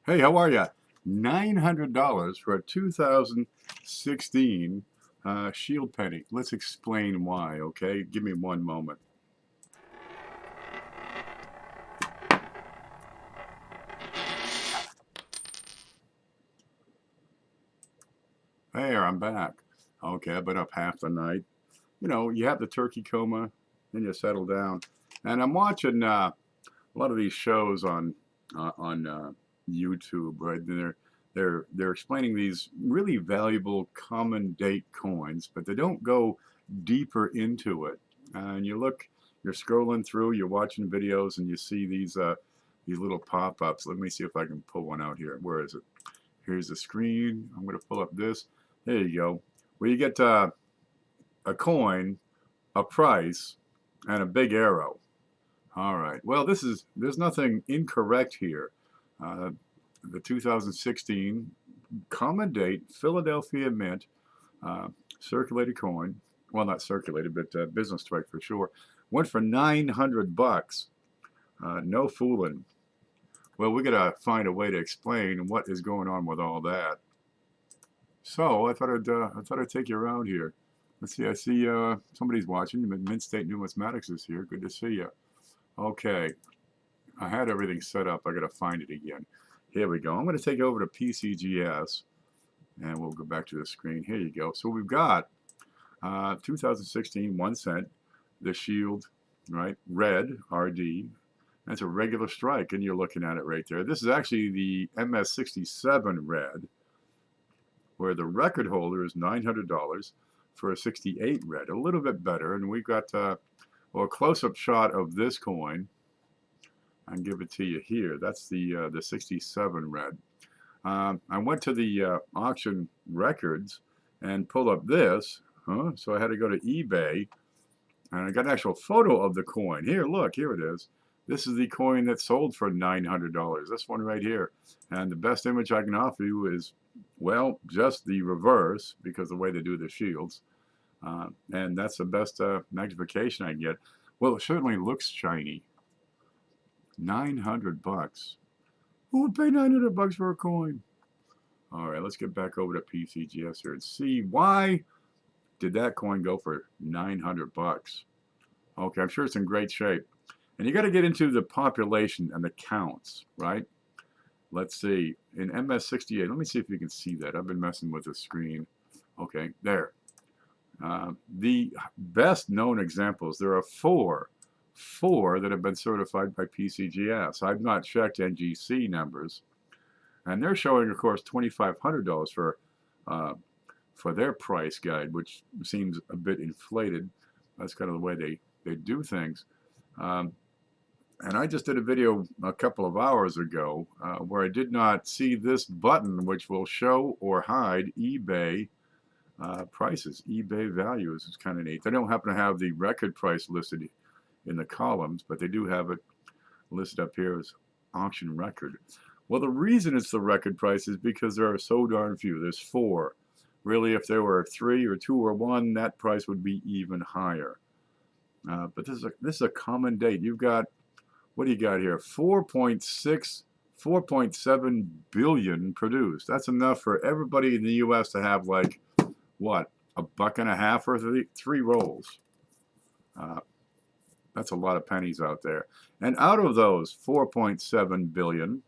Hey, how are you? $900 for a 2016 Shield penny. Let's explain why, okay? Give me one moment. Hey, I'm back. Okay, I've been up half the night. You know, you have the turkey coma, then you settle down. And I'm watching a lot of these shows on YouTube, right? And they're explaining these really valuable common date coins, but they don't go deeper into it. And you're scrolling through, you're watching videos, and you see these little pop-ups. Let me see if I can pull one out here. Where is it? Here's the screen. I'm going to pull up this. There you go. Where you get a coin, a price, and a big arrow. All right. Well, there's nothing incorrect here. Uh, the 2016 common date Philadelphia Mint circulated coin, well, not circulated, but business strike for sure, went for $900. No fooling. Well, we gotta find a way to explain what is going on with all that. So I thought I'd take you around here. Let's see. I see somebody's watching. Mint State Numismatics is here. Good to see you. Okay. I had everything set up. I got to find it again. Here we go. I'm going to take it over to PCGS, and we'll go back to the screen. Here you go. So we've got 2016 1 cent, the Shield, right? Red, RD. That's a regular strike, and you're looking at it right there. This is actually the MS67 red, where the record holder is $900 for a 68 red. A little bit better, and we've got a close-up shot of this coin. I can give it to you here. That's the 67 red. I went to the auction records and pulled up this. So I had to go to eBay, and I got an actual photo of the coin. Here, look, here it is. This is the coin that sold for $900. This one right here. And the best image I can offer you is, well, just the reverse, because the way they do the shields. And that's the best magnification I get. Well, it certainly looks shiny. $900. Who would pay $900 for a coin? All right, let's get back over to PCGS here and see why did that coin go for $900. Okay, I'm sure it's in great shape. And you got to get into the population and the counts, right? Let's see. In MS68, let me see if you can see that. I've been messing with the screen. Okay, there. The best known examples, there are four that have been certified by PCGS. I've not checked NGC numbers, and they're showing, of course, $2,500 for their price guide, which seems a bit inflated. That's kind of the way they do things. And I just did a video a couple of hours ago where I did not see this button, which will show or hide eBay prices, eBay values. It's kind of neat. They don't happen to have the record price listed in the columns, but they do have it listed up here as auction record. Well, the reason it's the record price is because there are so darn few. There's four. Really, if there were three or two or one, that price would be even higher. But this is a common date. You've got, what do you got here? 4.7 billion produced. That's enough for everybody in the U.S. to have, like, what, $1.50 for three rolls. That's a lot of pennies out there. And out of those 4.7 billion,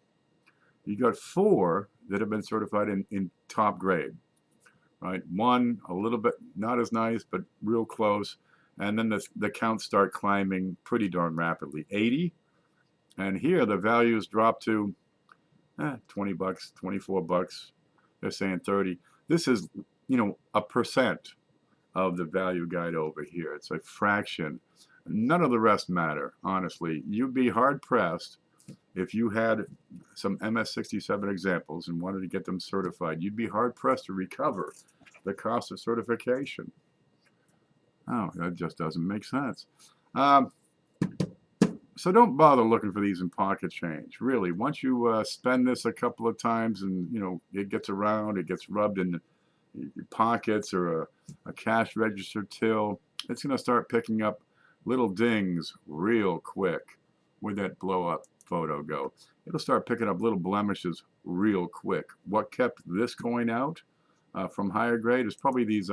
you got four that have been certified in top grade, right? One, a little bit not as nice, but real close. And then the counts start climbing pretty darn rapidly. 80. And here the values drop to $20, $24. They're saying 30. This is, you know, a percent of the value guide over here. It's a fraction. None of the rest matter, honestly. You'd be hard-pressed if you had some MS67 examples and wanted to get them certified. You'd be hard-pressed to recover the cost of certification. Oh, that just doesn't make sense. So don't bother looking for these in pocket change. Really, once you spend this a couple of times and, you know, it gets around, it gets rubbed in your pockets or a cash register till, it's going to start picking up little dings real quick. Where'd that blow up photo go? it'll start picking up little blemishes real quick. What kept this coin out from higher grade is probably these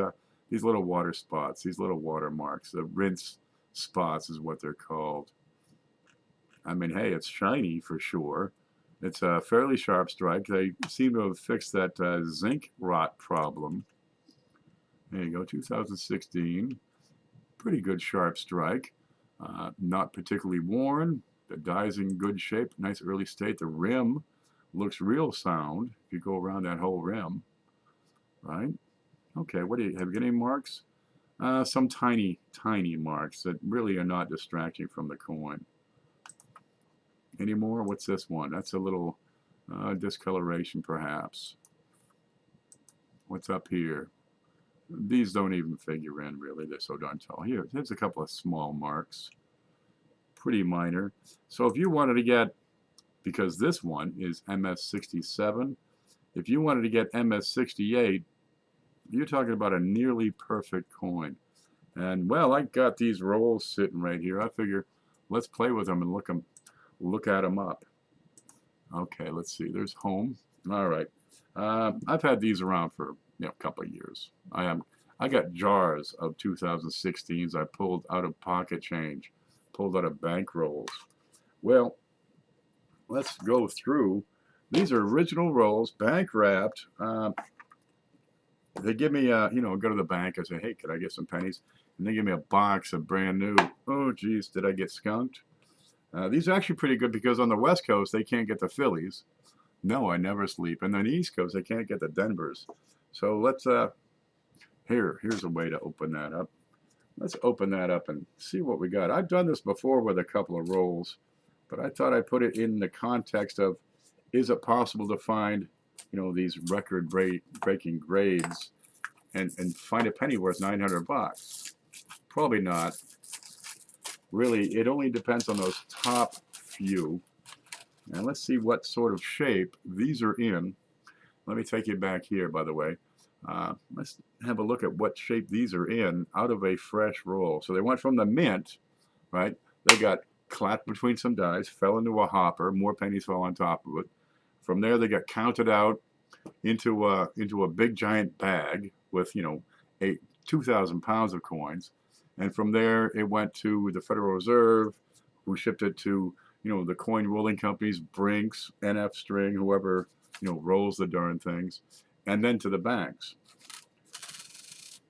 little water spots, these little water marks. The rinse spots is what they're called. I mean, hey, it's shiny for sure. It's a fairly sharp strike. They seem to have fixed that zinc rot problem. There you go, 2016. Pretty good sharp strike. Not particularly worn. The die's in good shape, nice early state. The rim looks real sound if you go around that whole rim, right? Okay, what do you have? You got any marks? Some tiny marks that really are not distracting from the coin. Any more? What's this one? That's a little discoloration, perhaps. What's up here? These don't even figure in, really. They're so darn tall. Here's a couple of small marks. Pretty minor. So if you wanted to get, because this one is MS67, if you wanted to get MS68, you're talking about a nearly perfect coin. And, well, I got these rolls sitting right here. I figure let's play with them and look at them up. Okay, let's see. There's home. All right. I've had these around for a couple of years. I got jars of 2016s I pulled out of pocket change, pulled out of bank rolls. Well, let's go through. These are original rolls, bank wrapped. They give me, go to the bank. I say, hey, could I get some pennies? And they give me a box of brand new. Oh, geez, did I get skunked? These are actually pretty good because on the West Coast, they can't get the Phillies. No, I never sleep. And on the East Coast, they can't get the Denvers. So let's, here's a way to open that up. Let's open that up and see what we got. I've done this before with a couple of rolls, but I thought I'd put it in the context of, is it possible to find, these record-breaking grades and find a penny worth $900? Probably not. Really, it only depends on those top few. And let's see what sort of shape these are in. Let me take you back here, by the way. Let's have a look at what shape these are in out of a fresh roll. So they went from the mint, right? They got clapped between some dies, fell into a hopper, more pennies fell on top of it. From there, they got counted out into a big giant bag with 2,000 pounds of coins. And from there, it went to the Federal Reserve, who shipped it to, the coin rolling companies, Brinks, NF String, whoever, rolls the darn things, and then to the banks.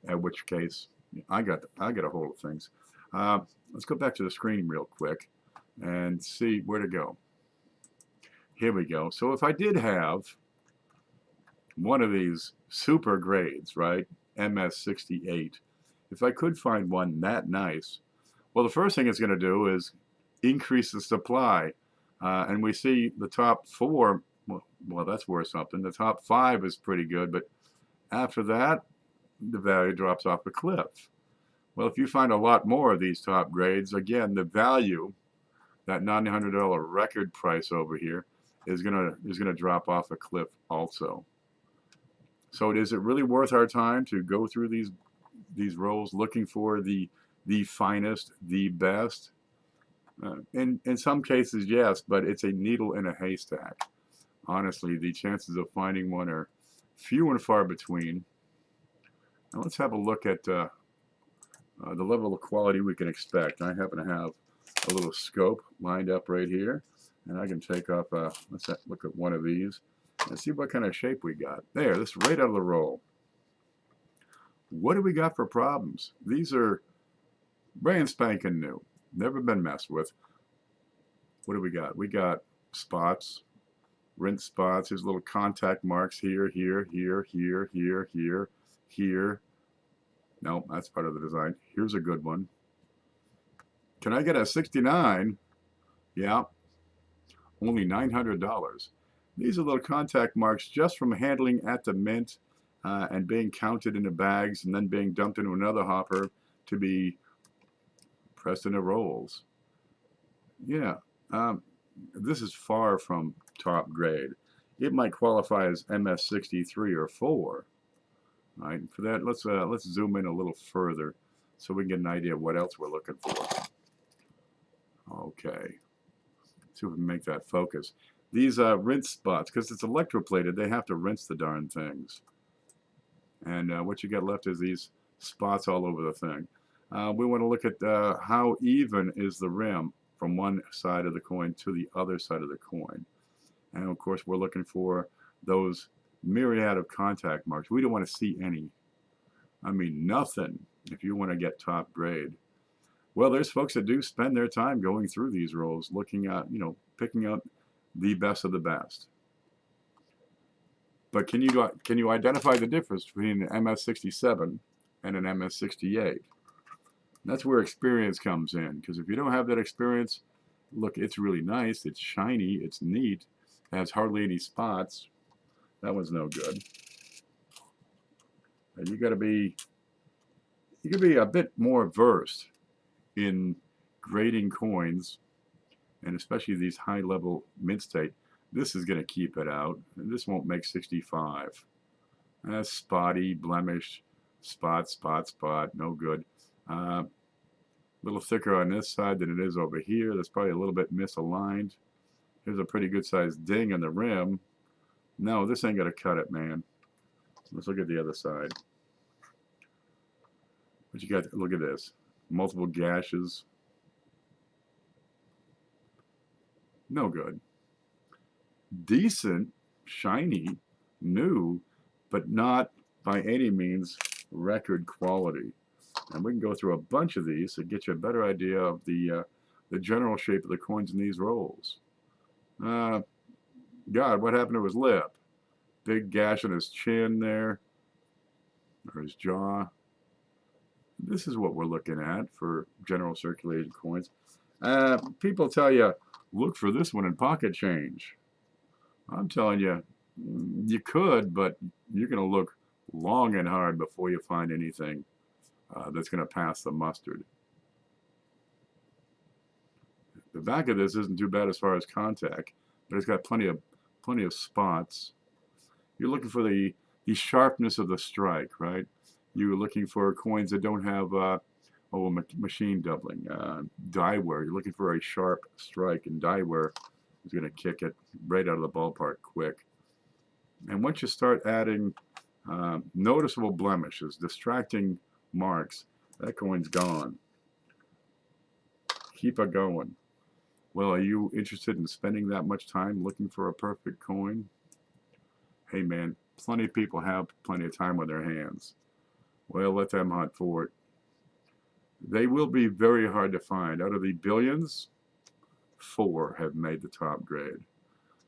At which case, I got a hold of things. Let's go back to the screen real quick and see where to go. Here we go. So if I did have one of these super grades, right, MS68, if I could find one that nice, well, the first thing it's going to do is increase the supply. And we see the top 4, well, that's worth something. The top 5 is pretty good, but after that, the value drops off a cliff. Well, if you find a lot more of these top grades, again, the value, that $900 record price over here, is gonna drop off a cliff also. So is it really worth our time to go through these rolls looking for the finest, the best? In some cases, yes, but it's a needle in a haystack. Honestly, the chances of finding one are few and far between. Now let's have a look at the level of quality we can expect. I happen to have a little scope lined up right here, and I can take off, let's look at one of these and see what kind of shape we got. There, this is right out of the roll. What do we got for problems? These are brand spanking new, never been messed with. What do we got? We got spots, rinse spots. There's little contact marks here, here, here, here, here, here, here. No, that's part of the design. Here's a good one. Can I get a 69? Yeah, only $900. These are little contact marks just from handling at the mint and being counted into bags and then being dumped into another hopper to be pressed into rolls. Yeah, this is far from top grade. It might qualify as MS63 or 4. Right. For that, let's zoom in a little further so we can get an idea of what else we're looking for. Okay. See if we can make that focus. these rinse spots, because it's electroplated, they have to rinse the darn things. And what you get left is these spots all over the thing. We want to look at how even is the rim from one side of the coin to the other side of the coin. And of course, we're looking for those myriad of contact marks. We don't want to see any. I mean, nothing if you want to get top grade. Well, there's folks that do spend their time going through these rolls, looking at, picking out the best of the best. But can you identify the difference between an MS-67 and an MS-68? That's where experience comes in, because if you don't have that experience, look, it's really nice, it's shiny, it's neat, it has hardly any spots. That one's no good. And you got to be a bit more versed in grading coins, and especially these high-level mint state. This is going to keep it out. This won't make 65. That's spotty, blemish, spot, no good. A little thicker on this side than it is over here. That's probably a little bit misaligned. Here's a pretty good sized ding on the rim. No, this ain't gonna cut it, man. Let's look at the other side. What you got? Look at this. Multiple gashes. No good. Decent, shiny, new, but not by any means record quality. And we can go through a bunch of these to get you a better idea of the general shape of the coins in these rolls. God, what happened to his lip? Big gash on his chin there, or his jaw. This is what we're looking at for general circulating coins. People tell you, look for this one in pocket change. I'm telling you, you could, but you're going to look long and hard before you find anything that's going to pass the mustard. The back of this isn't too bad as far as contact, but it's got plenty of spots. You're looking for the sharpness of the strike, right? You're looking for coins that don't have machine doubling, die wear. You're looking for a sharp strike, and die wear is going to kick it right out of the ballpark quick. And once you start adding noticeable blemishes, distracting marks, that coin's gone. Keep it going. Well, are you interested in spending that much time looking for a perfect coin? Hey man, plenty of people have plenty of time with their hands. Well, let them hunt for it. They will be very hard to find. Out of the billions, 4 have made the top grade.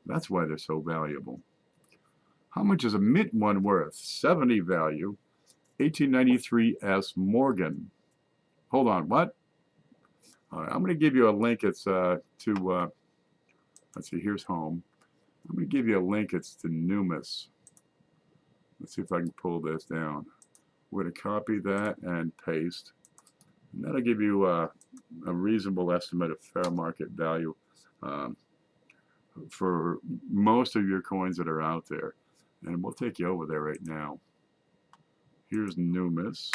That's why they're so valuable. How much is a mint one worth? 70 value, 1893 S. Morgan. Hold on, what? All right, I'm going to give you a link. It's let's see, here's home. I'm going to give you a link. It's to Numis. Let's see if I can pull this down. We're going to copy that and paste. And that'll give you a reasonable estimate of fair market value for most of your coins that are out there. And we'll take you over there right now. Here's Numis,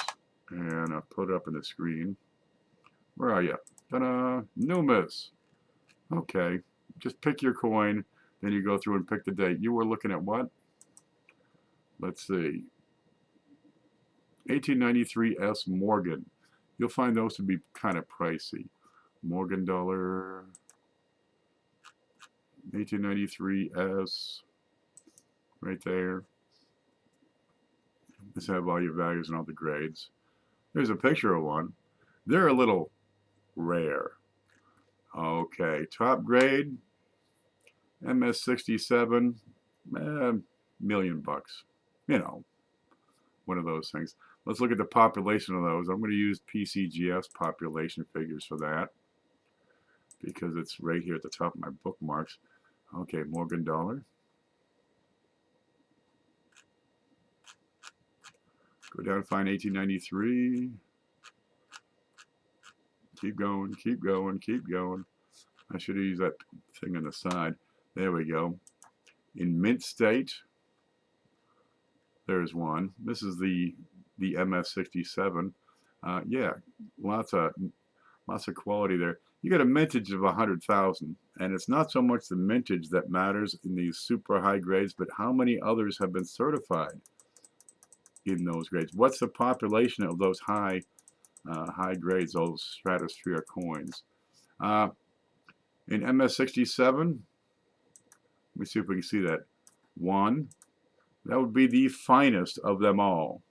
and I'll put it up on the screen. Where are you? Ta-da! Numis. Okay, just pick your coin, then you go through and pick the date. You were looking at what? Let's see. 1893 S. Morgan. You'll find those to be kind of pricey. Morgan dollar. 1893 S. Right there. Let's have all your values and all the grades. There's a picture of one. They're a little rare. Okay, top grade, MS-67, $1 million. You know, one of those things. Let's look at the population of those. I'm going to use PCGS population figures for that because it's right here at the top of my bookmarks. Okay, Morgan dollar. Go down and find 1893. Keep going, keep going, keep going. I should have used that thing on the side. There we go. In mint state, there's one. This is the MS-67. Yeah, lots of quality there. you get a mintage of 100,000, and it's not so much the mintage that matters in these super high grades, but how many others have been certified in those grades. What's the population of those high grades, those stratosphere coins? In MS67, let me see if we can see that. 1, that would be the finest of them all.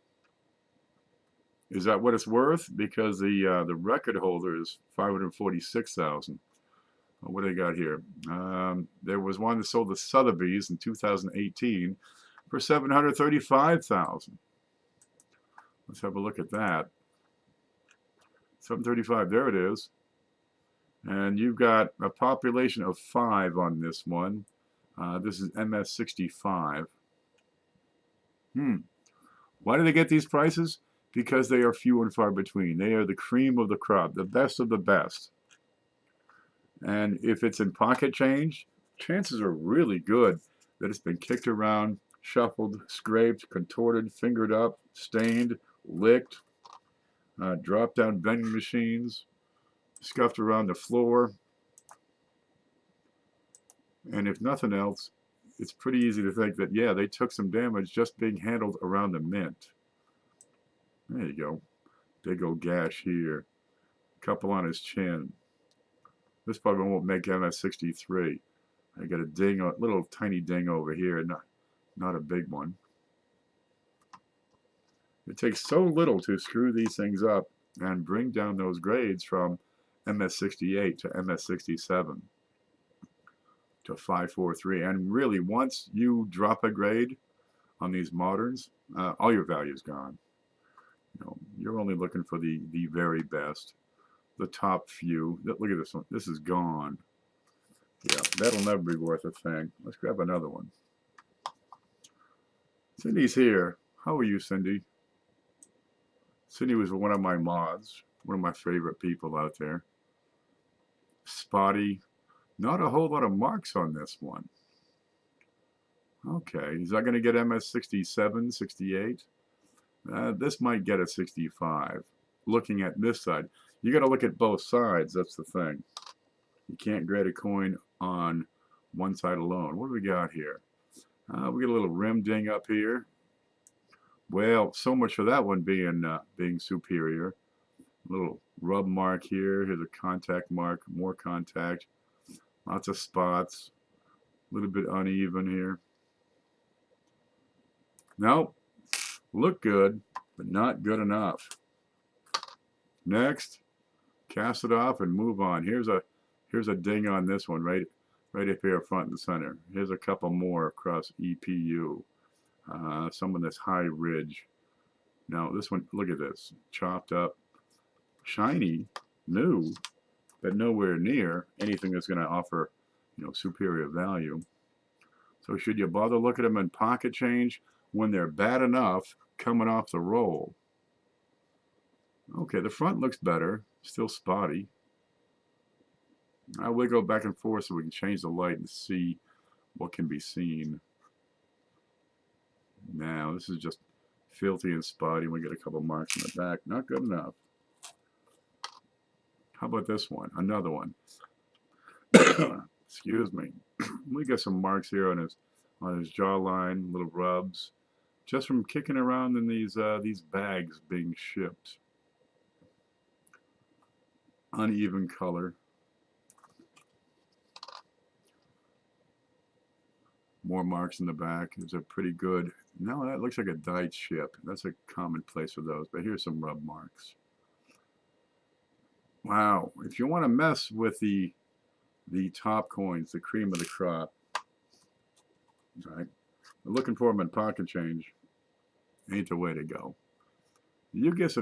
Is that what it's worth? Because the record holder is 546,000. What do they got here? There was one that sold the Sotheby's in 2018 for 735,000. Let's have a look at that. 735, there it is. And you've got a population of 5 on this one. This is MS65. Why do they get these prices? Because they are few and far between. They are the cream of the crop, the best of the best. And if it's in pocket change, chances are really good that it's been kicked around, shuffled, scraped, contorted, fingered up, stained, licked, dropped down vending machines, scuffed around the floor. And if nothing else, it's pretty easy to think that, yeah, they took some damage just being handled around the mint. There you go. Big old gash here. Couple on his chin. This probably won't make MS63. I got a ding, a little tiny ding over here, not a big one. It takes so little to screw these things up and bring down those grades from MS68 to MS67 to 543. And really, once you drop a grade on these moderns, all your value is gone. You know, you're only looking for the very best, the top few. Look at this one. This is gone. Yeah, that'll never be worth a thing. Let's grab another one. Cindy's here. How are you, Cindy? Cindy was one of my mods, one of my favorite people out there. Spotty. Not a whole lot of marks on this one. Okay, is that going to get MS67, 68? This might get a 65. Looking at this side, you got to look at both sides. That's the thing. You can't grade a coin on one side alone. What do we got here? We got a little rim ding up here. Well, so much for that one being superior. A little rub mark here. Here's a contact mark. More contact. Lots of spots. A little bit uneven here. Nope. Look good, but not good enough. Next, cast it off and move on. Here's a ding on this one, right up here front and center. Here's a couple more across EPU. Some of this high ridge. Now this one, look at this, chopped up, shiny, new, but nowhere near anything that's going to offer, you know, superior value. So should you bother looking at them in pocket change when they're bad enough coming off the roll? Okay, the front looks better, still spotty. I will go back and forth so we can change the light and see what can be seen. Now, this is just filthy and spotty. We get a couple marks in the back. Not good enough. How about this one? Another one. Excuse me. We got some marks here on his jawline, little rubs, just from kicking around in these bags being shipped. Uneven color. More marks in the back. It's a pretty good. No, that looks like a dyed ship. That's a common place for those. But here's some rub marks. Wow. If you want to mess with the top coins, the cream of the crop, right? Looking for them in pocket change ain't the way to go. You can get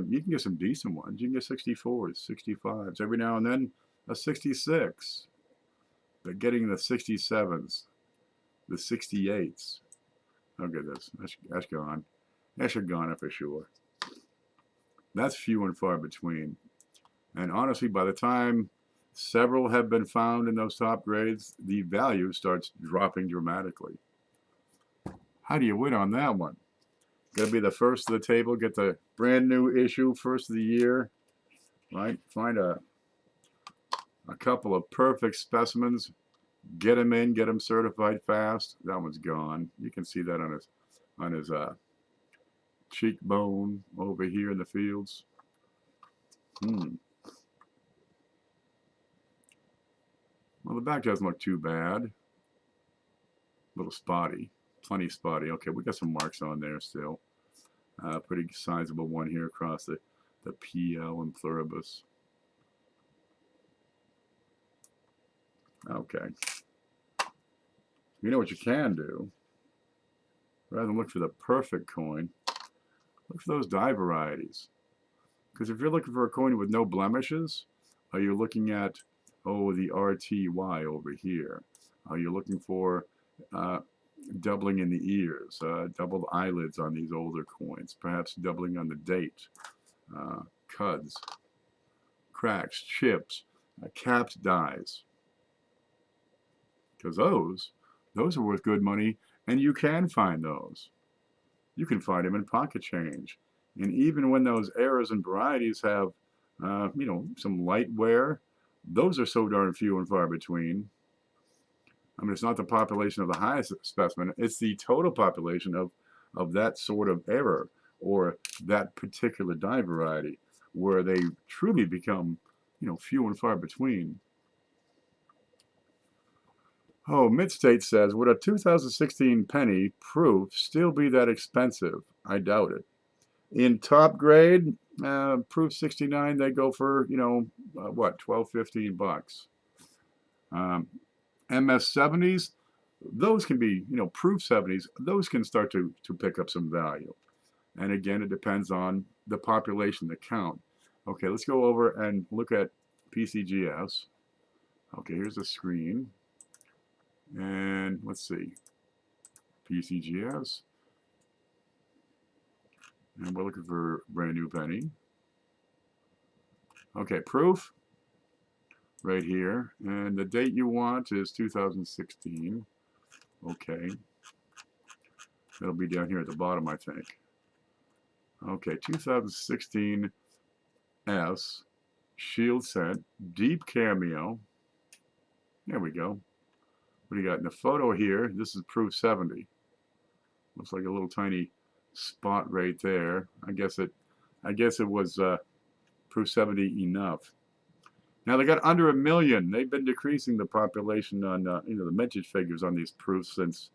some decent ones. You can get 64s, 65s, every now and then a 66. But getting the 67s, the 68s. Look at this. That's gone. That's gone for sure. That's few and far between. And honestly, by the time several have been found in those top grades, the value starts dropping dramatically. How do you win on that one? Got to be the first of the table, get the brand new issue, first of the year, right? Find a A couple of perfect specimens. Get him in, get him certified fast. That one's gone. You can see that on his cheekbone over here in the fields. Well, the back doesn't look too bad. A little spotty, plenty spotty. Okay, we got some marks on there still. Pretty sizable one here across the PL and pluribus. Okay. You know what you can do? Rather than look for the perfect coin, look for those die varieties. Because if you're looking for a coin with no blemishes, you're looking at, the RTY over here. You're looking for doubling in the ears, doubled eyelids on these older coins, perhaps doubling on the date, cuds, cracks, chips, capped dies. Because those are worth good money, and you can find those. You can find them in pocket change. And even when those errors and varieties have, some light wear, those are so darn few and far between. I mean, it's not the population of the highest specimen, it's the total population of that sort of error or that particular die variety where they truly become, few and far between. Oh, Midstate says, would a 2016 penny proof still be that expensive? I doubt it. In top grade, proof 69, they go for, what, 12, 15 bucks. MS 70s, those can be, proof 70s, those can start to pick up some value. And again, it depends on the population, the count. Okay, let's go over and look at PCGS. Okay, here's the screen. And let's see, PCGS. And we're looking for brand new penny. Okay, proof right here. And the date you want is 2016. Okay. That'll be down here at the bottom, I think. Okay, 2016 S, Shield Scent, Deep Cameo. There we go. What do you got in the photo here? This is proof 70. Looks like a little tiny spot right there. I guess it was proof 70 enough. Now they got under 1 million. They've been decreasing the population on the mintage figures on these proofs since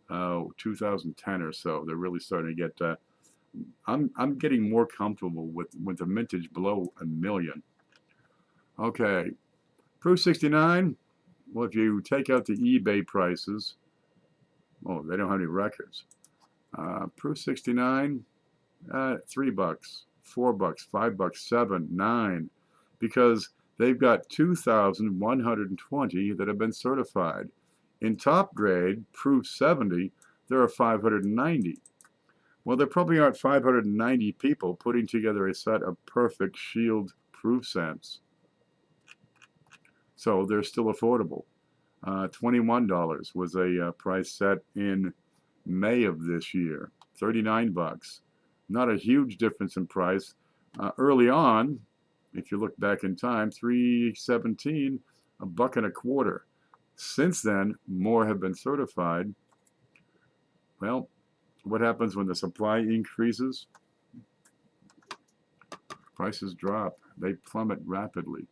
2010 or so. They're really starting to get. I'm getting more comfortable with the mintage below 1 million. Okay, proof 69. Well, if you take out the eBay prices, they don't have any records. Proof 69, $3, $4, $5, $7, $9, because they've got 2,120 that have been certified. In top grade, proof 70, there are 590. Well, there probably aren't 590 people putting together a set of perfect Shield proof scents. So they're still affordable. $21 was a price set in May of this year. 39 bucks. Not a huge difference in price. Early on, if you look back in time, $3.17, $1.25. Since then, more have been certified. Well, what happens when the supply increases? Prices drop. They plummet rapidly.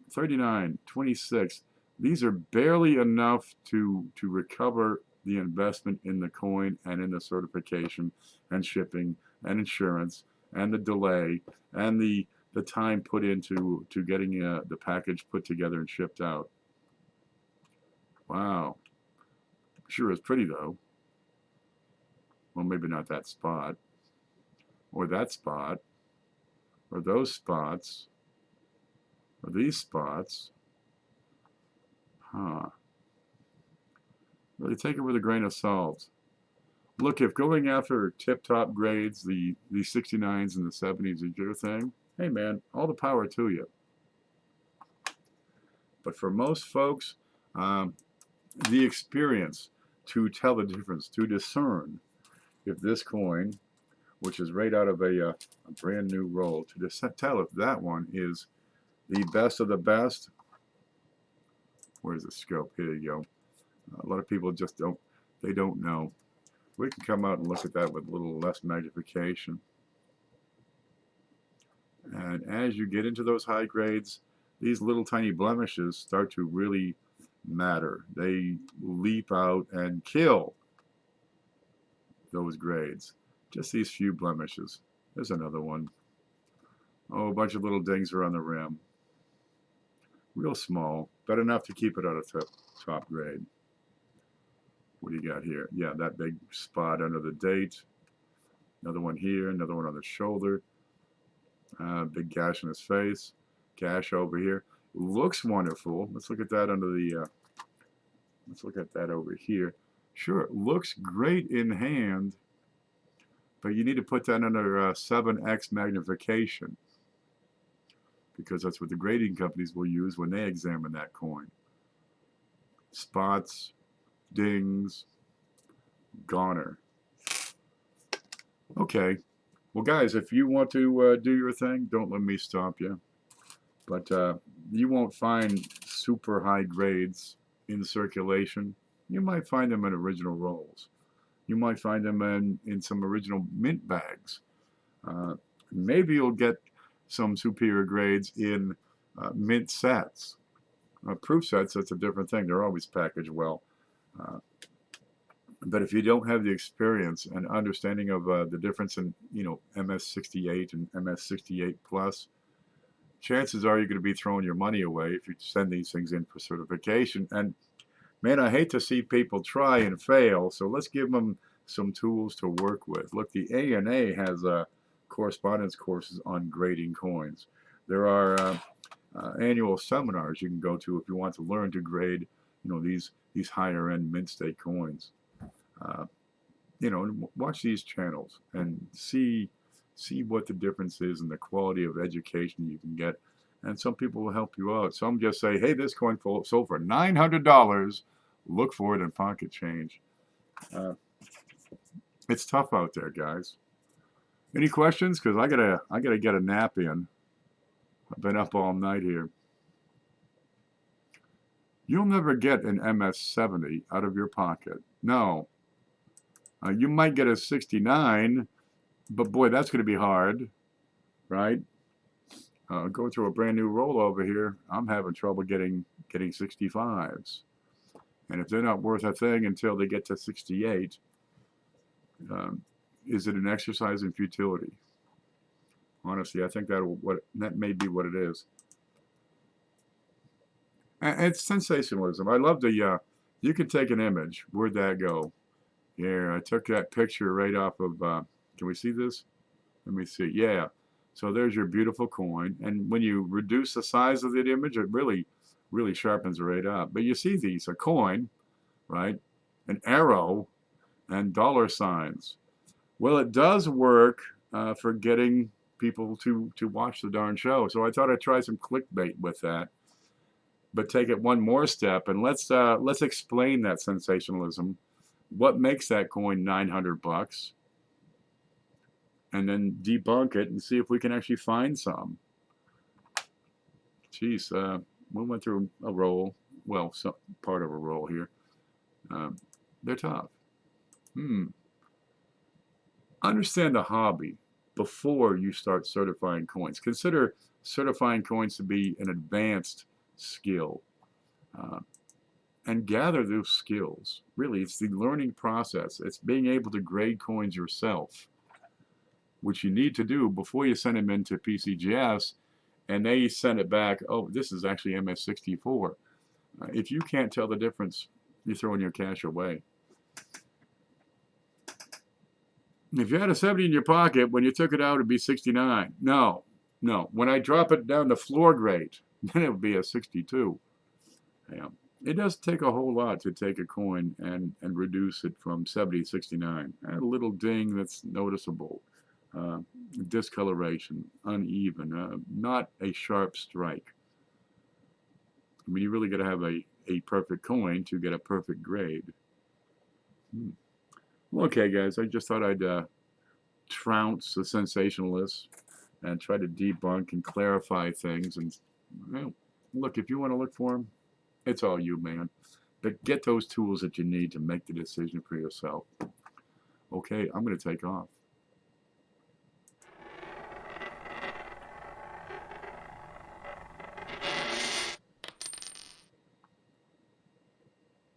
39, 26. These are barely enough to recover the investment in the coin and in the certification and shipping and insurance and the delay and the time put into getting the package put together and shipped out. Wow. Sure is pretty though. Well, maybe not that spot or that spot or those spots or these spots. Really take it with a grain of salt. Look, if going after tip-top grades, the 69s and the 70s is your thing, hey man, all the power to you. But for most folks, the experience to tell the difference, to discern if this coin, which is right out of a brand new roll, to tell if that one is the best of the best. Where's the scope? Here you go. A lot of people just don't know. We can come out and look at that with a little less magnification. And as you get into those high grades, these little tiny blemishes start to really matter. They leap out and kill those grades. Just these few blemishes. There's another one. Oh, a bunch of little dings around the rim. Real small, but enough to keep it out of top grade. What do you got here? Yeah, that big spot under the date. Another one here, another one on the shoulder. Big gash in his face. Gash over here. Looks wonderful. Let's look at that under the, let's look at that over here. Sure, looks great in hand, but you need to put that under 7x magnification, because that's what the grading companies will use when they examine that coin. Spots, dings, goner. Okay. Well, guys, if you want to do your thing, don't let me stop you. But you won't find super high grades in circulation. You might find them in original rolls. You might find them in some original mint bags. Maybe you'll get some superior grades in mint sets. Proof sets, that's a different thing. They're always packaged well. But if you don't have the experience and understanding of the difference in, MS68 and MS68 plus, chances are you're going to be throwing your money away if you send these things in for certification. And man, I hate to see people try and fail, so let's give them some tools to work with. Look, the ANA has correspondence courses on grading coins. There are annual seminars you can go to if you want to learn to grade, these higher end mint state coins. Watch these channels and see what the difference is in the quality of education you can get. And some people will help you out. Some just say, hey, this coin sold for $900. Look for it in pocket change. It's tough out there, guys. Any questions? Because I gotta get a nap in. I've been up all night here. You'll never get an MS70 out of your pocket. No. You might get a 69, but boy, that's going to be hard, right? Going through a brand new roll over here, I'm having trouble getting 65s. And if they're not worth a thing until they get to 68, is it an exercise in futility? Honestly, I think that may be what it is. And it's sensationalism. I love the, you can take an image. Where'd that go? Here, I took that picture right off of, can we see this? Let me see. Yeah. So there's your beautiful coin. And when you reduce the size of that image, it really, really sharpens it right up. But you see these, a coin, right? An arrow and dollar signs. Well, it does work for getting people to watch the darn show. So I thought I'd try some clickbait with that. But take it one more step and let's explain that sensationalism. What makes that coin $900? And then debunk it and see if we can actually find some. Geez, we went through a roll. Well, some part of a roll here. They're tough. Understand the hobby before you start certifying coins. Consider certifying coins to be an advanced skill. And gather those skills. Really, it's the learning process. It's being able to grade coins yourself, which you need to do before you send them into PCGS, and they send it back, oh, this is actually MS64. If you can't tell the difference, you're throwing your cash away. If you had a 70 in your pocket, when you took it out, it'd be 69. No. When I drop it down to floor grade, then it would be a 62. Yeah. It does take a whole lot to take a coin and reduce it from 70 to 69. A little ding that's noticeable. Discoloration, uneven, not a sharp strike. I mean, you really got to have a perfect coin to get a perfect grade. Well, okay, guys, I just thought I'd trounce the sensationalists and try to debunk and clarify things and Well, look, if you want to look for them, it's all you, man. But get those tools that you need to make the decision for yourself. Okay, I'm going to take off.